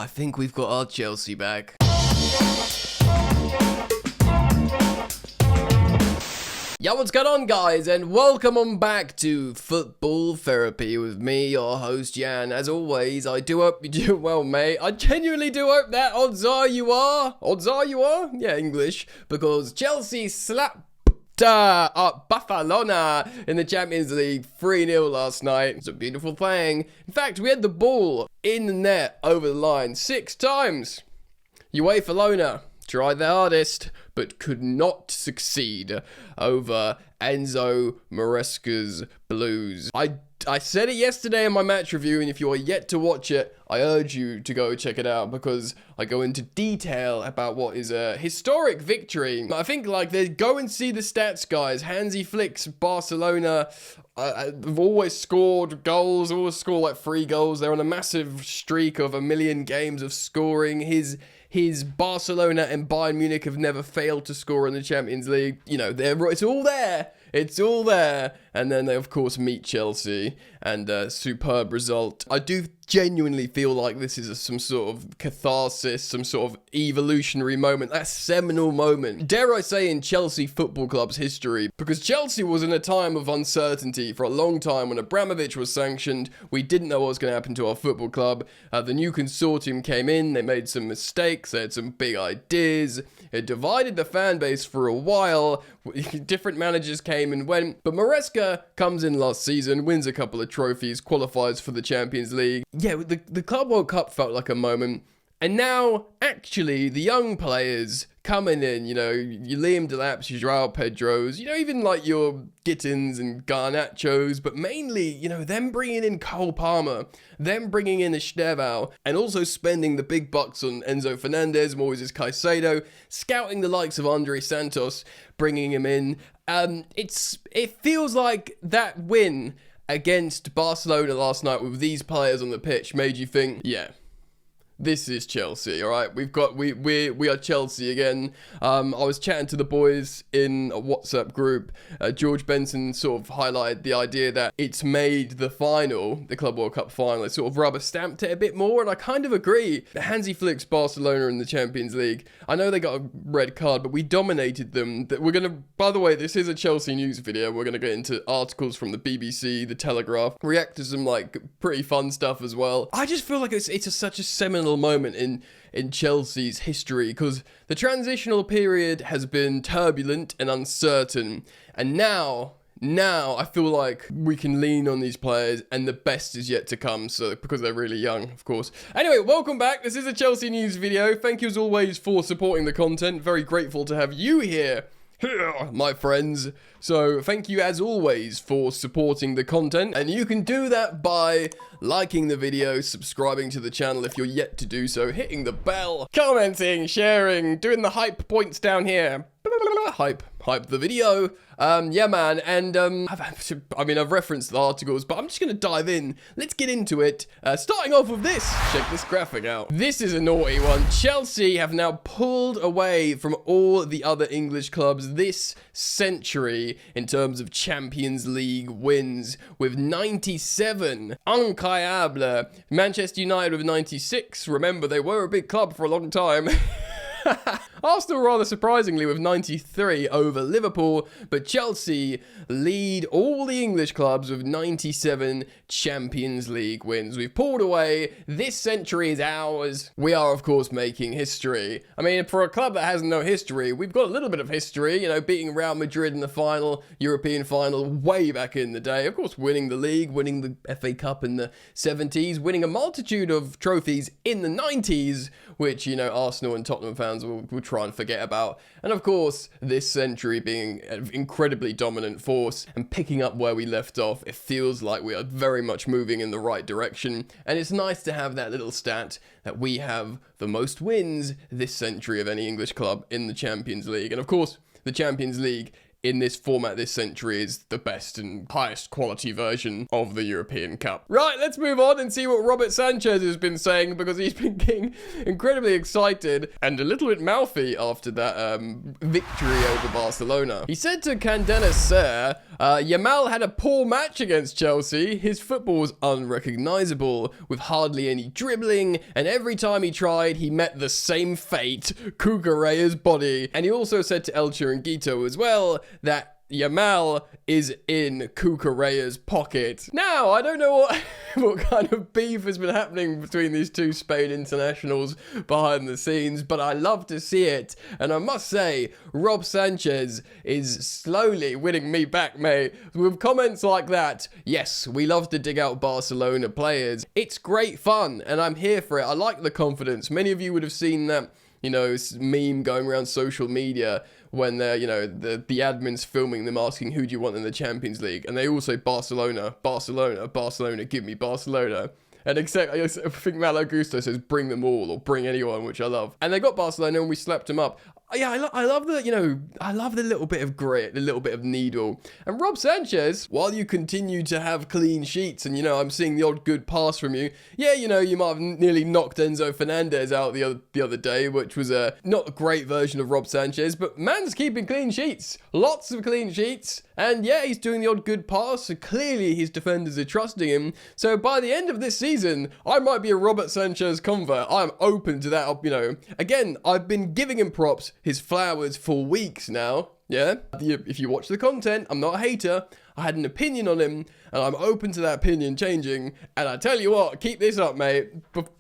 I think we've got our Chelsea back. Yeah, what's going on, guys, and welcome on back to Football Therapy with me, your host, Jan. As always, I do hope you do well, mate. I genuinely do hope that odds are you are. Yeah, English, because Chelsea slapped up Barcelona in the Champions League 3-0 last night. It's a beautiful thing. In fact, we had the ball in the net over the line 6 times. UEFA Lona tried their hardest, but could not succeed over Enzo Maresca's Blues. I said it yesterday in my match review, and if you are yet to watch it, I urge you to go check it out, because I go into detail about what is a historic victory. I think, go and see the stats, guys. Hansi Flick's Barcelona have always scored goals, always score like 3 goals. They're on a massive streak of 1 million games of scoring. His Barcelona and Bayern Munich have never failed to score in the Champions League. You know, it's all there. It's all there. And then they, of course, meet Chelsea, and a superb result. I do genuinely feel like this is some sort of catharsis, some sort of evolutionary moment, that seminal moment, dare I say, in Chelsea Football Club's history, because Chelsea was in a time of uncertainty for a long time. When Abramovich was sanctioned, we didn't know what was going to happen to our football club. The new consortium came in, they made some mistakes, they had some big ideas, it divided the fan base for a while, different managers came and went, but Maresca comes in last season, wins a couple of trophies, qualifies for the Champions League. Yeah, the Club World Cup felt like a moment. And now, actually, the young players coming in, you know, your Liam Delaps, your Joao Pedros, you know, even like your Gittins and Garnachos, but mainly, you know, them bringing in Cole Palmer, them bringing in Estevao, and also spending the big bucks on Enzo Fernandez, Moises Caicedo, scouting the likes of Andre Santos, bringing him in. It feels like that win against Barcelona last night with these players on the pitch made you think, yeah, this is Chelsea, all right? We are Chelsea again. I was chatting to the boys in a WhatsApp group. George Benson sort of highlighted the idea that it's made the final, the Club World Cup final, it sort of rubber stamped it a bit more, and I kind of agree. Hansi Flick's Barcelona in the Champions League, I know they got a red card, but we dominated them. We're going to, by the way, this is a Chelsea news video. We're going to get into articles from the BBC, the Telegraph, react to some like pretty fun stuff as well. I just feel like it's such a seminal moment in Chelsea's history, because the transitional period has been turbulent and uncertain, and now I feel like we can lean on these players, and the best is yet to come, so because they're really young, of course. Anyway, welcome back. This is a Chelsea news video. Thank you as always for supporting the content. Very grateful to have you here, my friends. So thank you as always for supporting the content, and you can do that by liking the video, subscribing to the channel if you're yet to do so, hitting the bell, commenting, sharing, doing the hype points down here. Hype the video. Yeah, man, and I've referenced the articles, but I'm just gonna dive in. Let's get into it. Starting off with this. Check this graphic out. This is a naughty one. Chelsea have now pulled away from all the other English clubs this century in terms of Champions League wins, with 97. Incroyable. Manchester United with 96. Remember, they were a big club for a long time. Arsenal rather surprisingly with 93 over Liverpool, but Chelsea lead all the English clubs with 97 Champions League wins. We've pulled away. This century is ours. We are, of course, making history. I mean, for a club that has no history, we've got a little bit of history, you know, beating Real Madrid in the final, European final, way back in the day. Of course, winning the league, winning the FA Cup in the 70s, winning a multitude of trophies in the 90s, which, you know, Arsenal and Tottenham fans will try and forget about. And of course, this century being an incredibly dominant force and picking up where we left off, it feels like we are very much moving in the right direction. And it's nice to have that little stat that we have the most wins this century of any English club in the Champions League. And of course, the Champions League in this format this century is the best and highest quality version of the European Cup. Right, let's move on and see what Robert Sanchez has been saying, because he's been getting incredibly excited and a little bit mouthy after that victory over Barcelona. He said to Candela Ser, Yamal had a poor match against Chelsea. His football was unrecognisable, with hardly any dribbling, and every time he tried, he met the same fate, Cucurella's body. And he also said to El Chiringuito as well that Yamal is in Cucurella's pocket. Now, I don't know what kind of beef has been happening between these two Spain internationals behind the scenes, but I love to see it. And I must say, Rob Sanchez is slowly winning me back, mate. With comments like that, yes, we love to dig out Barcelona players. It's great fun, and I'm here for it. I like the confidence. Many of you would have seen that, you know, meme going around social media when they're, you know, the admin's filming them asking who do you want in the Champions League, and they all say Barcelona, Barcelona, Barcelona, give me Barcelona. And except, I think Malo Gusto says bring them all, or bring anyone, which I love. And they got Barcelona and we slapped them up. Yeah, I love the, you know, I love the little bit of grit, the little bit of needle. And Rob Sanchez, while you continue to have clean sheets, and, you know, I'm seeing the odd good pass from you. Yeah, you know, you might have nearly knocked Enzo Fernandez out the other day, which was not a great version of Rob Sanchez, but man's keeping clean sheets. Lots of clean sheets. And yeah, he's doing the odd good pass, so clearly his defenders are trusting him. So by the end of this season, I might be a Robert Sanchez convert. I'm open to that, you know. Again, I've been giving him props, his flowers, for weeks now. Yeah, if you watch the content, I'm not a hater. I had an opinion on him, and I'm open to that opinion changing. And I tell you what, keep this up, mate.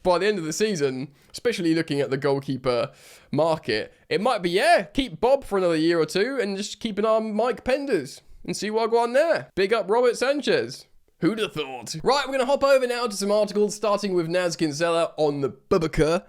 By the end of the season, especially looking at the goalkeeper market, it might be, yeah, keep Bob for another year or two, and just keep an eye on Mike Penders and see what I got on there. Big up Robert Sanchez. Who'd have thought? Right, we're going to hop over now to some articles, starting with Naz Kinsella on the Bubaka,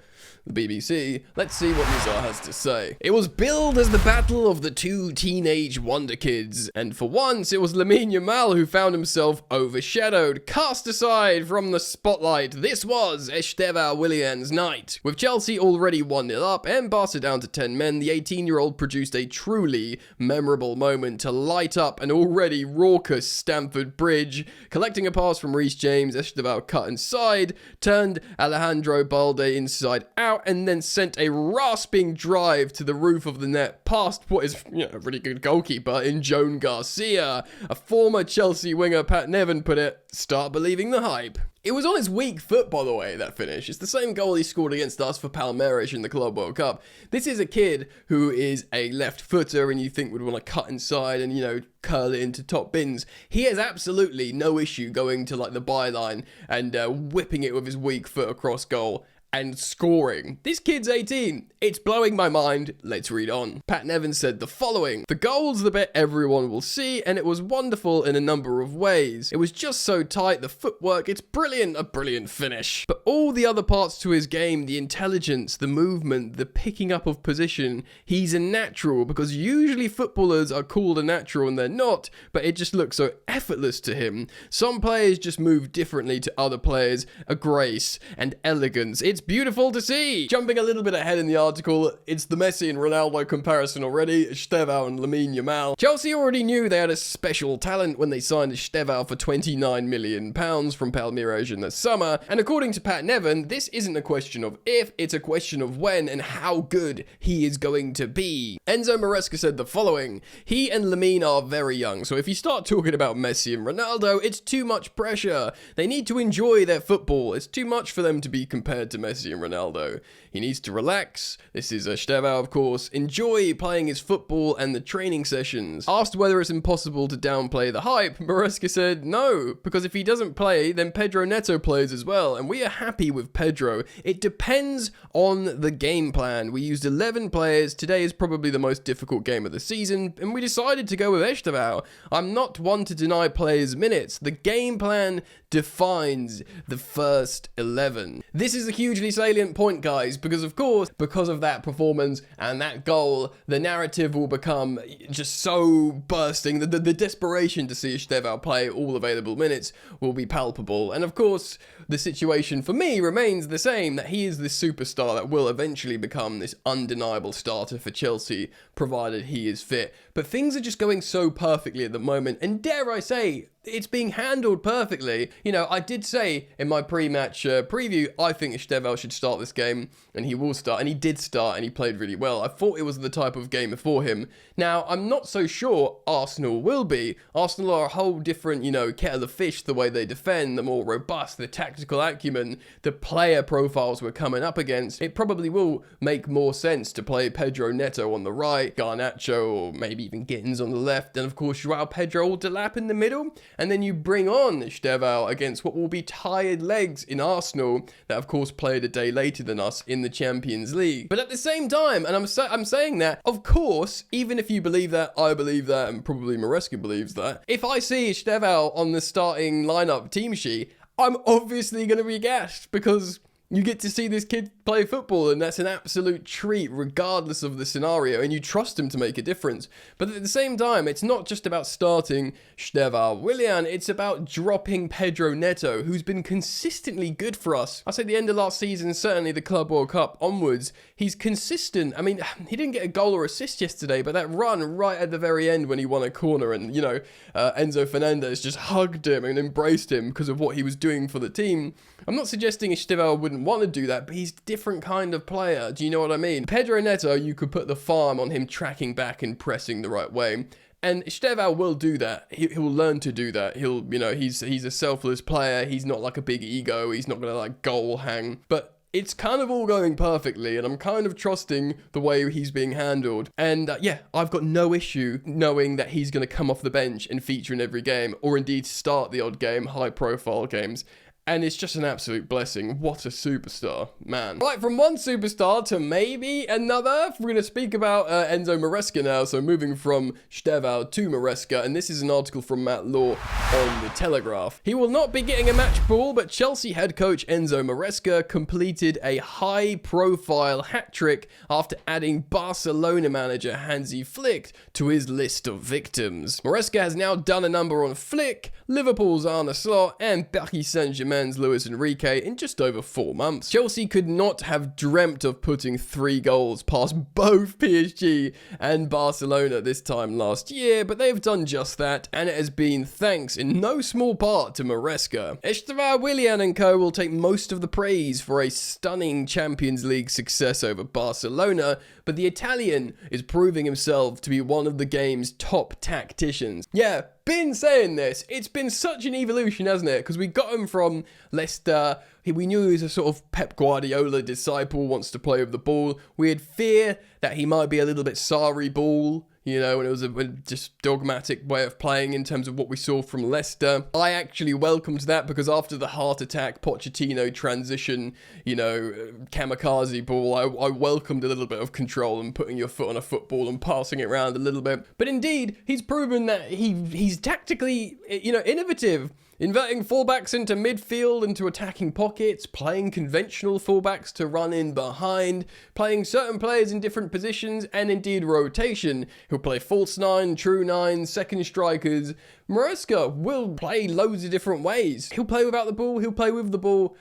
the BBC. Let's see what Nizar has to say. It was billed as the battle of the two teenage wonder kids, and for once it was Lamine Yamal who found himself overshadowed, cast aside from the spotlight. This was Estevao Willian's night. With Chelsea already 1-0 up and Barca down to 10 men, the 18-year-old produced a truly memorable moment to light up an already raucous Stamford Bridge. Collecting a pass from Reece James, Estevao cut inside, turned Alejandro Balde inside out, and then sent a rasping drive to the roof of the net past what is, you know, a really good goalkeeper in Joan Garcia. A former Chelsea winger, Pat Nevin, put it, start believing the hype. It was on his weak foot, by the way, that finish. It's the same goal he scored against us for Palmeiras in the Club World Cup. This is a kid who is a left footer and you think would want to cut inside and, you know, curl it into top bins. He has absolutely no issue going to, like, the byline and whipping it with his weak foot across goal and scoring. This kid's 18. It's blowing my mind. Let's read on. Pat Nevin said the following: the goal's the bit everyone will see, and it was wonderful in a number of ways. It was just so tight, the footwork, it's brilliant, a brilliant finish. But all the other parts to his game, the intelligence, the movement, the picking up of position, he's a natural, because usually footballers are called a natural and they're not, but it just looks so effortless to him. Some players just move differently to other players, a grace and elegance. It's beautiful to see. Jumping a little bit ahead in the article, it's the Messi and Ronaldo comparison already, Estevao and Lamine Yamal. Chelsea already knew they had a special talent when they signed Estevao for £29 million from Palmeiras in the summer, and according to Pat Nevin, this isn't a question of if, it's a question of when and how good he is going to be. Enzo Maresca said the following: he and Lamine are very young, so if you start talking about Messi and Ronaldo, it's too much pressure. They need to enjoy their football. It's too much for them to be compared to Messi and Ronaldo. He needs to relax. This is Estevao, of course. Enjoy playing his football and the training sessions. Asked whether it's impossible to downplay the hype, Maresca said no, because if he doesn't play, then Pedro Neto plays as well, and we are happy with Pedro. It depends on the game plan. We used 11 players. Today is probably the most difficult game of the season, and we decided to go with Estevao. I'm not one to deny players minutes. The game plan defines the first 11. This is a huge hugely salient point, guys, because of course, because of that performance and that goal, the narrative will become just so bursting. The desperation to see Estevao play all available minutes will be palpable. And of course, the situation for me remains the same, that he is this superstar that will eventually become this undeniable starter for Chelsea, provided he is fit. But things are just going so perfectly at the moment, and dare I say, it's being handled perfectly. You know, I did say in my pre-match preview, I think Estevao should start this game, and he will start, and he did start, and he played really well. I thought it was the type of game for him. Now, I'm not so sure Arsenal will be. Arsenal are a whole different, you know, kettle of fish, the way they defend, the more robust, the tactical acumen, the player profiles we're coming up against. It probably will make more sense to play Pedro Neto on the right, Garnacho, or maybe even Gittins on the left, and of course, Joao Pedro or Delap in the middle. And then you bring on Estevao against what will be tired legs in Arsenal that, of course, played a day later than us in the Champions League. But at the same time, and I'm saying that, of course, even if you believe that, I believe that, and probably Maresca believes that, if I see Estevao on the starting lineup team sheet, I'm obviously going to be gassed, because you get to see this kid play football, and that's an absolute treat regardless of the scenario, and you trust him to make a difference. But at the same time, it's not just about starting Estevao Willian, it's about dropping Pedro Neto, who's been consistently good for us. I say the end of last season, certainly the Club World Cup onwards, he's consistent. I mean, he didn't get a goal or assist yesterday, but that run right at the very end when he won a corner and, you know, Enzo Fernandez just hugged him and embraced him because of what he was doing for the team. I'm not suggesting Estevao wouldn't want to do that, but he's a different kind of player. Do you know what I mean? Pedro Neto, you could put the farm on him tracking back and pressing the right way. And Estevao will do that. He'll learn to do that. He'll, you know, he's a selfless player. He's not like a big ego. He's not going to like goal hang. But it's kind of all going perfectly, and I'm kind of trusting the way he's being handled. And yeah, I've got no issue knowing that he's going to come off the bench and feature in every game, or indeed start the odd game, high-profile games. And it's just an absolute blessing. What a superstar, man. Right, from one superstar to maybe another. We're going to speak about Enzo Maresca now. So moving from Estevao to Maresca. And this is an article from Matt Law on The Telegraph. He will not be getting a match ball, but Chelsea head coach Enzo Maresca completed a high-profile hat-trick after adding Barcelona manager Hansi Flick to his list of victims. Maresca has now done a number on Flick, Liverpool's Arne Slot, and Paris Saint-Germain's Luis Enrique in just over 4 months. Chelsea could not have dreamt of putting 3 goals past both PSG and Barcelona this time last year, but they've done just that, and it has been thanks in no small part to Maresca. Estevao Willian and co will take most of the praise for a stunning Champions League success over Barcelona, but the Italian is proving himself to be one of the game's top tacticians. Yeah, been saying this. It's been such an evolution, hasn't it? Because we got him from Leicester. We knew he was a sort of Pep Guardiola disciple, wants to play with the ball. We had fear that he might be a little bit Sarri ball, you know, and it was a just dogmatic way of playing in terms of what we saw from Leicester. I actually welcomed that because after the heart attack, Pochettino transition, you know, kamikaze ball, I welcomed a little bit of control and putting your foot on a football and passing it around a little bit. But indeed, he's proven that he's tactically, you know, innovative. Inverting fullbacks into midfield, into attacking pockets, playing conventional fullbacks to run in behind, playing certain players in different positions, and indeed rotation. He'll play false 9, true 9, second strikers. Maresca will play loads of different ways. He'll play without the ball, he'll play with the ball,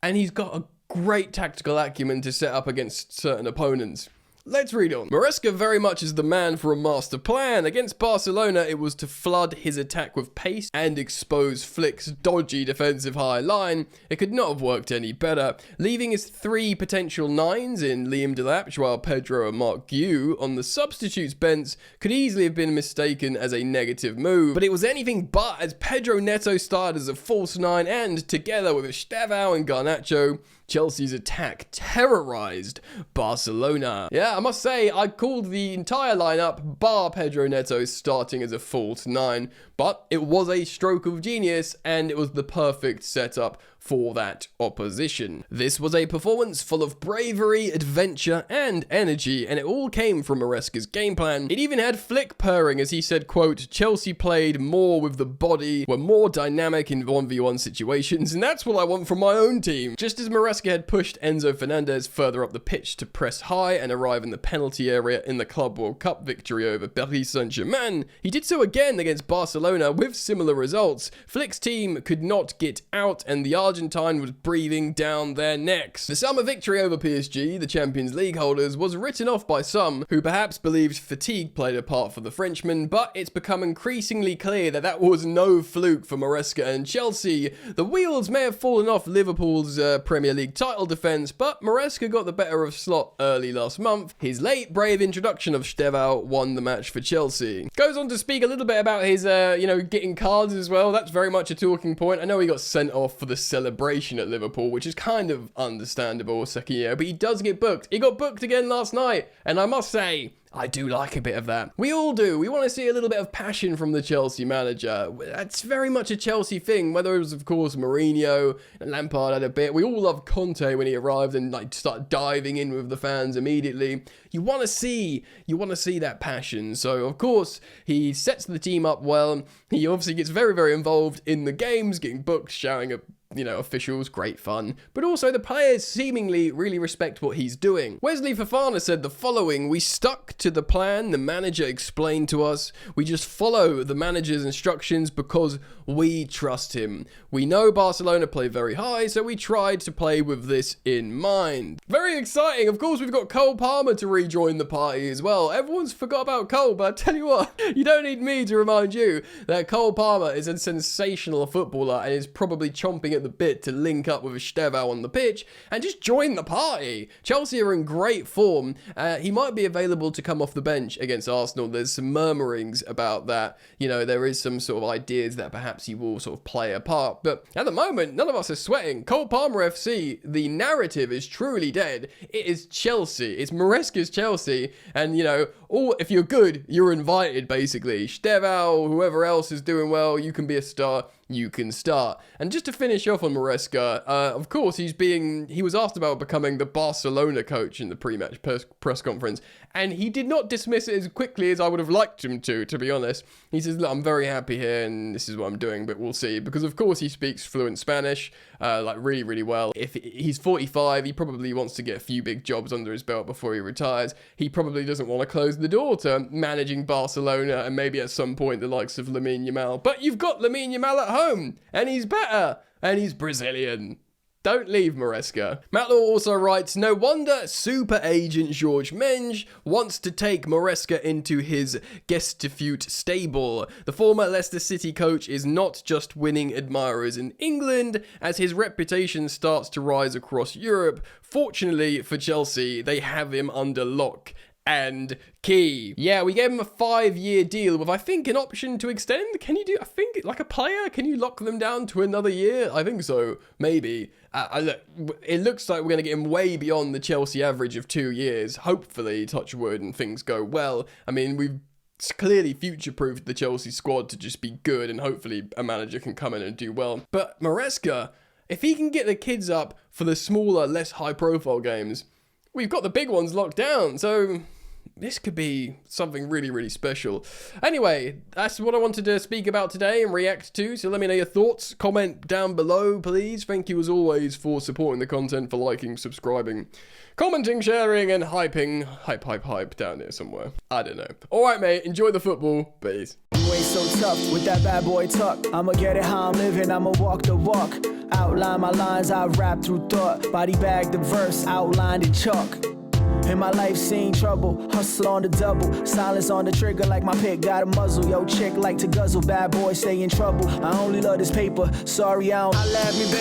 and he's got a great tactical acumen to set up against certain opponents. Let's read on. Maresca very much is the man for a master plan. Against Barcelona, it was to flood his attack with pace and expose Flick's dodgy defensive high line. It could not have worked any better. Leaving his 3 potential 9s in Liam Delap, Joao Pedro and Mark Guiu on the substitutes bench could easily have been mistaken as a negative move. But it was anything but, as Pedro Neto started as a false 9 and, together with Estevao and Garnacho, Chelsea's attack terrorized Barcelona. Yeah, I must say, I called the entire lineup, bar Pedro Neto, starting as a false 9, but it was a stroke of genius, and it was the perfect setup for that opposition. This was a performance full of bravery, adventure, and energy, and it all came from Maresca's game plan. It even had Flick purring as he said, quote, "Chelsea played more with the body, were more dynamic in 1v1 situations, and that's what I want from my own team." Just as Maresca had pushed Enzo Fernandez further up the pitch to press high and arrive in the penalty area in the Club World Cup victory over Paris Saint-Germain, he did so again against Barcelona with similar results. Flick's team could not get out, and the Argentine was breathing down their necks. The summer victory over PSG, the Champions League holders, was written off by some who perhaps believed fatigue played a part for the Frenchman, but it's become increasingly clear that that was no fluke for Maresca and Chelsea. The wheels may have fallen off Liverpool's Premier League title defence, but Maresca got the better of Slot early last month. His late brave introduction of Estevao won the match for Chelsea. Goes on to speak a little bit about his, getting cards as well. That's very much a talking point. I know he got sent off for the celebration at Liverpool, which is kind of understandable second year, but he does get booked. He got booked again last night, and I must say, I do like a bit of that. We all do. We want to see a little bit of passion from the Chelsea manager. That's very much a Chelsea thing, whether it was, of course, Mourinho and Lampard had a bit. We all loved Conte when he arrived and started diving in with the fans immediately. You want to see that passion. So, of course, he sets the team up well. He obviously gets very, very involved in the games, getting booked, shouting at officials, great fun. But also the players seemingly really respect what he's doing. Wesley Fofana said the following: "We stuck to the plan the manager explained to us. We just follow the manager's instructions because we trust him. We know Barcelona play very high, so we tried to play with this in mind." Very exciting. Of course, we've got Cole Palmer to rejoin the party as well. Everyone's forgot about Cole, but I tell you what, you don't need me to remind you that Cole Palmer is a sensational footballer and is probably chomping at the bit to link up with Estevao on the pitch and just join the party. Chelsea are in great form. He might be available to come off the bench against Arsenal. There's some murmurings about that. There is some sort of ideas that perhaps he will sort of play a part. But at the moment, none of us are sweating. Cole Palmer FC, the narrative is truly dead. It is Chelsea. It's Maresca's Chelsea. And, if you're good, you're invited, basically. Estevao, whoever else is doing well, you can be a star. You can start. And just to finish off on Maresca, of course, he was asked about becoming the Barcelona coach in the pre-match press conference, and he did not dismiss it as quickly as I would have liked him to be honest. He says, "Look, I'm very happy here, and this is what I'm doing, but we'll see." Because, of course, he speaks fluent Spanish, really, really well. If he's 45, he probably wants to get a few big jobs under his belt before he retires. He probably doesn't want to close the door to managing Barcelona and maybe at some point the likes of Lamine Yamal. But you've got Lamine Yamal at home, and he's better, and he's Brazilian. Don't leave Maresca. Matt Law also writes, "No wonder super agent George Menge wants to take Maresca into his Gestaute stable. The former Leicester City coach is not just winning admirers in England, as his reputation starts to rise across Europe. Fortunately for Chelsea, they have him under lock and key." Yeah, we gave him a 5-year deal with, I think, an option to extend. Can you do, I think, like a player, can you lock them down to another year? I think so, maybe. It looks like we're going to get him way beyond the Chelsea average of 2 years. Hopefully, touch wood, and things go well. I mean, we've clearly future-proofed the Chelsea squad to just be good, and hopefully a manager can come in and do well. But Maresca, if he can get the kids up for the smaller, less high-profile games, we've got the big ones locked down, so this could be something really, really special. Anyway, that's what I wanted to speak about today and react to, so let me know your thoughts. Comment down below, please. Thank you, as always, for supporting the content, for liking, subscribing, commenting, sharing, and hyping. Hype down there somewhere. I don't know. Alright, mate, enjoy the football. Peace. You ain't so tough with that bad boy tuck. I'ma get it how I'm living, I'ma walk the walk. Outline my lines, I rap through thought. Body bag the verse, outlined in chalk. In my life seen trouble, hustle on the double. Silence on the trigger like my pick got a muzzle. Yo, chick like to guzzle, bad boy stay in trouble. I only love this paper, sorry I don't. I laugh me, baby.